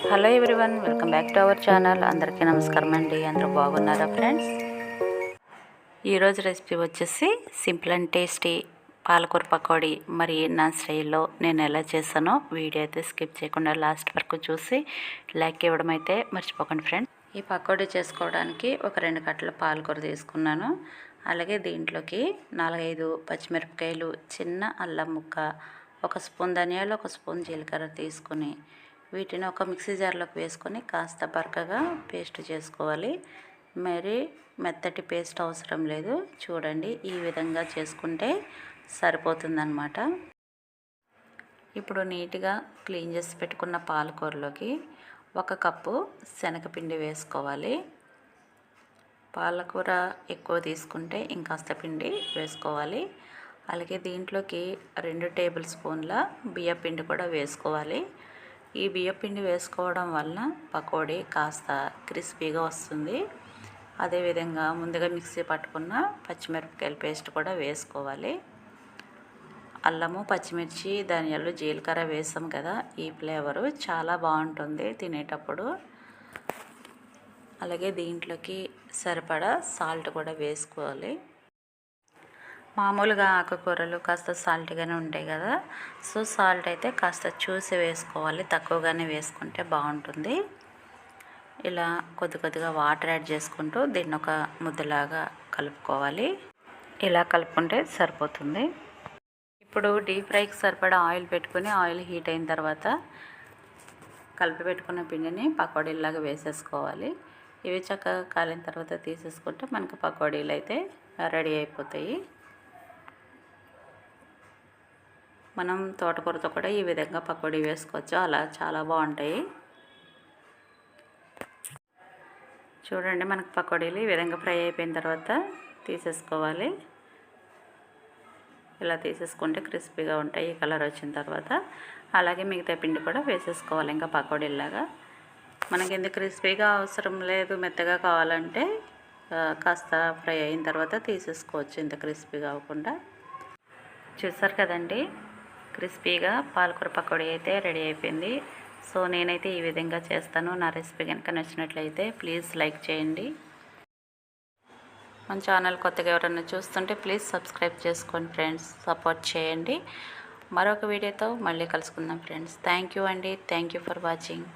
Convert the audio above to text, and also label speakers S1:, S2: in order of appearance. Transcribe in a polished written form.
S1: Hello everyone, welcome back to our channel. అందరికీ నమస్కారం అండి. అందరూ బాగున్నారా ఫ్రెండ్స్? ఈరోజు రెసిపీ వచ్చేసి సింపుల్ అండ్ టేస్టీ పాలకూర పకోడీ. మరి నా స్టైల్లో నేను ఎలా చేశానో వీడియో అయితే స్కిప్ చేయకుండా లాస్ట్ వరకు చూసి లైక్ ఇవ్వడం అయితే మర్చిపోకండి ఫ్రెండ్స్. ఈ పకోడీ చేసుకోవడానికి ఒక 2 కట్టల పాలకూర తీసుకున్నాను. అలాగే దీంట్లోకి 4-5 పచ్చిమిరపకాయలు, చిన్న అల్లం ముక్క, 1 స్పూన్ ధనియాలు, 1 స్పూన్ జీలకర్ర తీసుకుని వీటిని ఒక మిక్సీ జార్లోకి వేసుకొని కాస్త బరకగా పేస్ట్ చేసుకోవాలి. మరి మెత్తటి పేస్ట్ అవసరం లేదు. చూడండి, ఈ విధంగా చేసుకుంటే సరిపోతుందన్నమాట. ఇప్పుడు నీట్గా క్లీన్ చేసి పెట్టుకున్న పాలకూరలోకి 1 కప్పు శనగపిండి వేసుకోవాలి. పాలకూర ఎక్కువ తీసుకుంటే ఇంకాస్త పిండి వేసుకోవాలి. అలాగే దీంట్లోకి 2 టేబుల్ స్పూన్ల బియ్యపిండి కూడా వేసుకోవాలి. ఈ బియ్యపిండి వేసుకోవడం వలన పకోడీ కాస్త క్రిస్పీగా వస్తుంది. అదేవిధంగా ముందుగా మిక్సీ పట్టుకున్న పచ్చిమిరపకాయల పేస్ట్ కూడా వేసుకోవాలి. అల్లము, పచ్చిమిర్చి, ధనియాలు, జీలకర్ర వేసాం కదా, ఈ ఫ్లేవరు చాలా బాగుంటుంది తినేటప్పుడు. అలాగే దీంట్లోకి సరిపడా సాల్ట్ కూడా వేసుకోవాలి. మామూలుగా ఆకుకూరలు కాస్త సాల్ట్గానే ఉంటాయి కదా, సో సాల్ట్ అయితే కాస్త చూసి వేసుకోవాలి. తక్కువగానే వేసుకుంటే బాగుంటుంది. ఇలా కొద్దిగా వాటర్ యాడ్ చేసుకుంటూ దీన్ని ఒక ముద్దలాగా కలుపుకోవాలి. ఇలా కలుపుకుంటే సరిపోతుంది. ఇప్పుడు డీప్ ఫ్రైకి సరిపడా ఆయిల్ పెట్టుకుని ఆయిల్ హీట్ అయిన తర్వాత కలిపి పెట్టుకున్న పిండిని పకోడీలాగా వేసేసుకోవాలి. ఇవి చక్కగా కాలిన తర్వాత తీసేసుకుంటే మనకి పకోడీలు అయితే రెడీ అయిపోతాయి. మనం తోటకూరతో కూడా ఈ విధంగా పకోడీ వేసుకోవచ్చు. అలా చాలా బాగుంటాయి. చూడండి, మనకు పకోడీలు ఈ విధంగా ఫ్రై అయిపోయిన తర్వాత తీసేసుకోవాలి. ఇలా తీసేసుకుంటే క్రిస్పీగా ఉంటాయి ఈ కలర్ వచ్చిన తర్వాత. అలాగే మిగతా పిండి కూడా వేసేసుకోవాలి ఇంకా పకోడీలాగా. మనకి ఎందుకు క్రిస్పీగా అవసరం లేదు, మెత్తగా కావాలంటే కాస్త ఫ్రై అయిన తర్వాత తీసేసుకోవచ్చు, ఇంత క్రిస్పీగా అవ్వకుండా. చూసారు కదండి, క్రిస్పీగా పాలకూర పకోడీ అయితే రెడీ అయిపోయింది. సో నేనైతే ఈ విధంగా చేస్తాను. నా రెసిపీ కనుక నచ్చినట్లయితే ప్లీజ్ లైక్ చేయండి. మన ఛానల్ కొత్తగా ఎవరైనా చూస్తుంటే ప్లీజ్ సబ్స్క్రైబ్ చేసుకోండి ఫ్రెండ్స్, సపోర్ట్ చేయండి. మరొక వీడియోతో మళ్ళీ కలుసుకుందాం ఫ్రెండ్స్. థ్యాంక్ యూ అండి. Thank you for watching.